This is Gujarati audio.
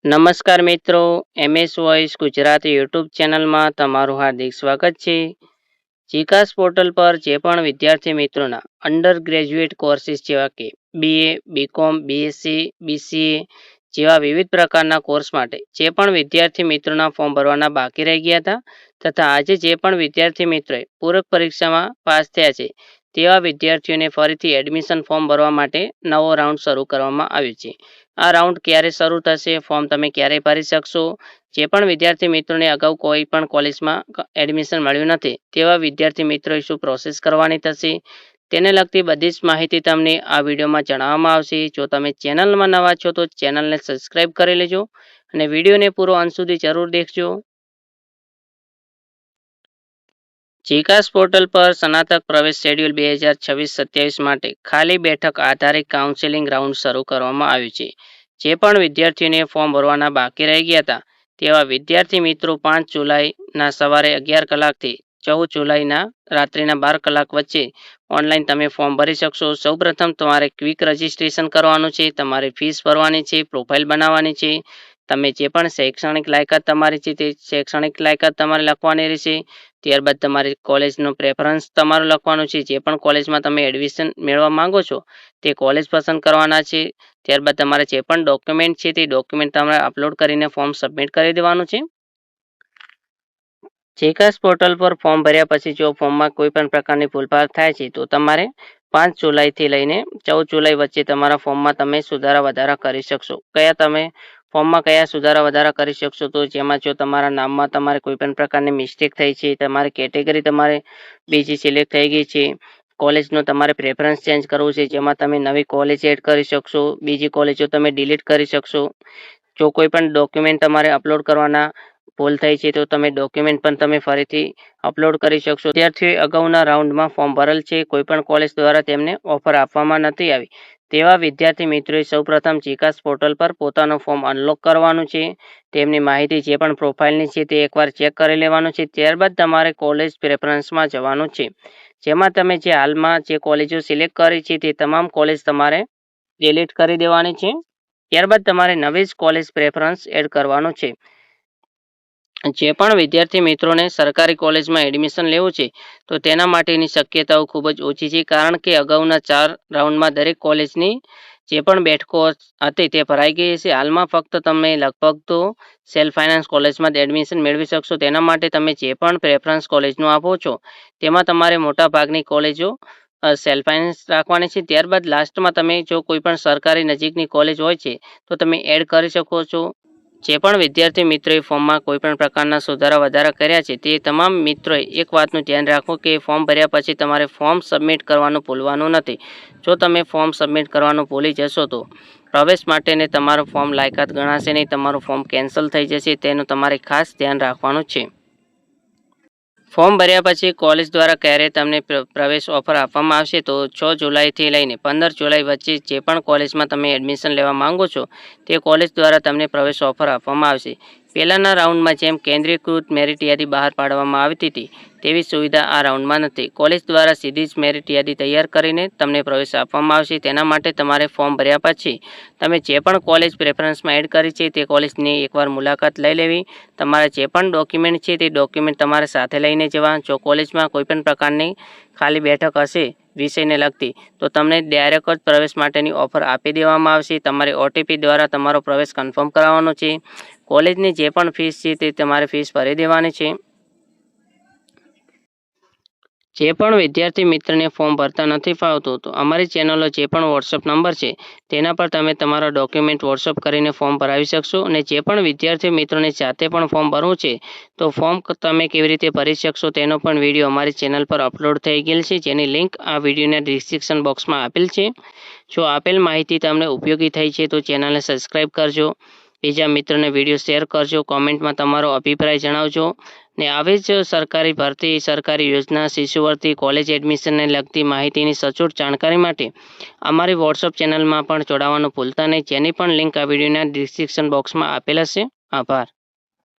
નમસ્કાર મિત્રો, MS વોઇસ ગુજરાતી યુટ્યુબ ચેનલમાં તમારું હાર્દિક સ્વાગત છે. જીકાસ પોર્ટલ પર જે પણ વિદ્યાર્થી મિત્રોના અંડર ગ્રેજ્યુએટ કોર્સિસ જેવા કે BA, BCom, BSc, BCA જેવા વિવિધ પ્રકારના કોર્સ માટે જે પણ વિદ્યાર્થી મિત્રોના ફોર્મ ભરવાના બાકી રહી ગયા હતા તથા આજે જે પણ વિદ્યાર્થી મિત્રોએ પૂરક પરીક્ષામાં પાસ થયા છે તેવા વિદ્યાર્થીઓને ફરીથી એડમિશન ફોર્મ ભરવા માટે નવો રાઉન્ડ શરૂ કરવામાં આવ્યો છે. આ રાઉન્ડ ક્યારે શરૂ થશે, ફોર્મ તમે ક્યારે ભરી શકશો, જે પણ વિદ્યાર્થી મિત્રોને અગાઉ કોઈ પણ કોલેજમાં એડમિશન મળ્યું નથી તેવા વિદ્યાર્થી મિત્રોએ શું પ્રોસેસ કરવાની થશે તેને લગતી બધી જ માહિતી તમને આ વિડીયોમાં જણાવવામાં આવશે. જો તમે ચેનલમાં નવા છો તો ચેનલને સબસ્ક્રાઈબ કરી લેજો અને વિડીયોને પૂરો અંત સુધી જરૂર દેખજો. જીકાસ પોર્ટલ પર સ્નાતક પ્રવેશ શેડ્યુલ 2026-27 માટે ખાલી બેઠક આધારિત કાઉન્સેલિંગ રાઉન્ડ શરૂ કરવામાં આવ્યું છે. જે પણ વિદ્યાર્થીઓને ફોર્મ ભરવાના બાકી રહી ગયા હતા તેવા વિદ્યાર્થી મિત્રો 5 જુલાઈના સવારે 11 કલાકથી 14 જુલાઈના રાત્રિના 12 કલાક વચ્ચે ઓનલાઈન તમે ફોર્મ ભરી શકશો. સૌપ્રથમ તમારે ક્વિક રજિસ્ટ્રેશન કરવાનું છે, તમારે ફીસ ભરવાની છે, પ્રોફાઇલ બનાવવાની છે, તમે જે પણ શૈક્ષણિક લાયકાત તમારી છે તે શૈક્ષણિક લાયકાત તમારે લખવાની રહેશે. ત્યારબાદ તમારી કોલેજનો પ્રેફરન્સ તમારું લખવાનું છે, જે પણ કોલેજમાં તમે એડમિશન મેળવવા માંગો છો તે કોલેજ પસંદ કરવાના છે. ત્યારબાદ તમારે જે પણ ડોક્યુમેન્ટ છે તે ડોક્યુમેન્ટ તમારે અપલોડ કરીને ફોર્મ સબમિટ કરી દેવાનું છે. જીકાસ પોર્ટલ પર ફોર્મ ભર્યા પછી જો ફોર્મમાં કોઈ પણ પ્રકારની ભૂલભાલ થાય છે તો તમારે 5 જુલાઈથી લઈને 14 જુલાઈ વચ્ચે તમારા ફોર્મમાં તમે સુધારા વધારા કરી શકશો. ફોર્મમાં કયા સુધારા વધારા કરી શકશો તો જેમાં જો તમારા નામમાં તમારે કોઈ પણ પ્રકારની મિસ્ટેક થઈ છે, તમારી કેટેગરી તમારે બીજી સિલેક્ટ થઈ ગઈ છે, કોલેજનો તમારે પ્રેફરન્સ ચેન્જ કરવું છે જેમાં તમે નવી કોલેજ એડ કરી શકશો, બીજી કોલેજો તમે ડિલીટ કરી શકશો. જો કોઈ પણ ડોક્યુમેન્ટ તમારે અપલોડ કરવાના ભૂલ થઈ છે તો તમે ડોક્યુમેન્ટ પણ તમે ફરીથી અપલોડ કરી શકશો. વિદ્યાર્થીઓએ અગાઉના રાઉન્ડમાં ફોર્મ ભરેલ છે, કોઈ પણ કોલેજ દ્વારા તેમને ઓફર આપવામાં નથી આવી તેવા વિદ્યાર્થી મિત્રોએ સૌપ્રથમ જીકાસ પોર્ટલ પર પોતાનું ફોર્મ અનલોક કરવાનું છે. તેમની માહિતી જે પણ પ્રોફાઇલની છે તે એકવાર ચેક કરી લેવાનું છે. ત્યારબાદ તમારે કોલેજ પ્રેફરન્સમાં જવાનું છે, જેમાં તમે જે હાલમાં જે કોલેજો સિલેક્ટ કરી છે તે તમામ કોલેજ તમારે ડિલીટ કરી દેવાની છે. ત્યારબાદ તમારે નવી જ કોલેજ પ્રેફરન્સ એડ કરવાનું છે. જે પણ વિદ્યાર્થી મિત્રોને સરકારી કોલેજમાં એડમિશન લેવું છે તો તેના માટેની શક્યતાઓ ખૂબ જ ઓછી છે, કારણ કે અગાઉના 4 રાઉન્ડમાં દરેક કોલેજની જે પણ બેઠકો હતી તે ભરાઈ ગઈ છે. હાલમાં ફક્ત તમે લગભગ તો સેલ્ફ ફાઇનાન્સ કોલેજમાં જ એડમિશન મેળવી શકશો. તેના માટે તમે જે પણ પ્રેફરન્સ કોલેજનું આપો છો તેમાં તમારે મોટા ભાગની કોલેજો સેલ્ફ ફાઇનાન્સ રાખવાની છે. ત્યારબાદ લાસ્ટમાં તમે જો કોઈ પણ સરકારી નજીકની કોલેજ હોય છે તો તમે એડ કરી શકો છો. જે પણ વિદ્યાર્થી મિત્રોએ ફોર્મમાં કોઈ પણ પ્રકારના સુધારા વધારા કર્યા છે તે તમામ મિત્રોએ એક વાતનું ધ્યાન રાખો કે ફોર્મ ભર્યા પછી તમારે ફોર્મ સબમિટ કરવાનું ભૂલવાનું નથી. જો તમે ફોર્મ સબમિટ કરવાનું ભૂલી જશો તો પ્રવેશ માટેને તમારું ફોર્મ લાયકાત ગણાશે નહીં, તમારું ફોર્મ કેન્સલ થઈ જશે. તેનું તમારે ખાસ ધ્યાન રાખવાનું છે. ફોર્મ ભર્યા પછી કોલેજ દ્વારા ક્યારે તમને પ્રવેશ ઓફર આપવામાં આવશે તો 6 જુલાઈથી લઈને 15 જુલાઈ વચ્ચે જે પણ કોલેજમાં તમે એડમિશન લેવા માંગો છો તે કોલેજ દ્વારા તમને પ્રવેશ ઓફર આપવામાં આવશે. પહેલાના રાઉન્ડમાં જેમ કેન્દ્રીયકૃત મેરિટ યાદી બહાર પાડવામાં આવતી હતી તેવી સુવિધા આ રાઉન્ડમાં નથી. કોલેજ દ્વારા સીધી જ મેરિટ યાદી તૈયાર કરીને તમને પ્રવેશ આપવામાં આવશે. તેના માટે તમારે ફોર્મ ભર્યા પછી તમે જે પણ કોલેજ પ્રેફરન્સમાં એડ કરી છે તે કોલેજની એકવાર મુલાકાત લઈ લેવી. તમારા જે પણ ડોક્યુમેન્ટ છે તે ડોક્યુમેન્ટ તમારે સાથે લઈને જવા. જો કોલેજમાં કોઈ પણ પ્રકારની ખાલી બેઠક હશે વિષયને લગતી તો તમને ડાયરેક્ટ જ પ્રવેશ માટેની ઓફર આપી દેવામાં આવશે. તમારે OTP દ્વારા તમારો પ્રવેશ કન્ફર્મ કરાવવાનો છે. કોલેજની જે પણ ફીસ છે તે તમારે ફીસ ભરી દેવાની છે. જે પણ વિદ્યાર્થી મિત્રને ફોર્મ ભરતા નથી ફાવતું તો અમારી ચેનલનો જે પણ વોટ્સઅપ નંબર છે તેના પર તમે તમારા ડોક્યુમેન્ટ વોટ્સઅપ કરીને ફોર્મ ભરાવી શકશો. અને જે પણ વિદ્યાર્થી મિત્રોને જાતે પણ ફોર્મ ભરવું છે તો ફોર્મ તમે કેવી રીતે ભરી શકશો તેનો પણ વિડીયો અમારી ચેનલ પર અપલોડ થઈ ગયેલ છે, જેની લિંક આ વિડીયોના ડિસ્ક્રિપ્શન બોક્સમાં આપેલ છે. જો આપેલ માહિતી તમને ઉપયોગી થઈ છે તો ચેનલને સબસ્ક્રાઈબ કરજો, બીજા મિત્રોને વિડીયો શેર કરજો, કોમેન્ટમાં તમારો અભિપ્રાય જણાવજો. ને આવી જ સરકારી ભરતી, સરકારી યોજના, શિષ્યવૃત્તિ, કોલેજ એડમિશનને લગતી માહિતીની સચોટ જાણકારી માટે અમારી વોટ્સઅપ ચેનલમાં પણ જોડાવાનું ભૂલતા નહીં, જેની પણ લિંક આ વિડીયોના ડિસ્ક્રિપ્શન બોક્સમાં આપેલ હશે. આભાર.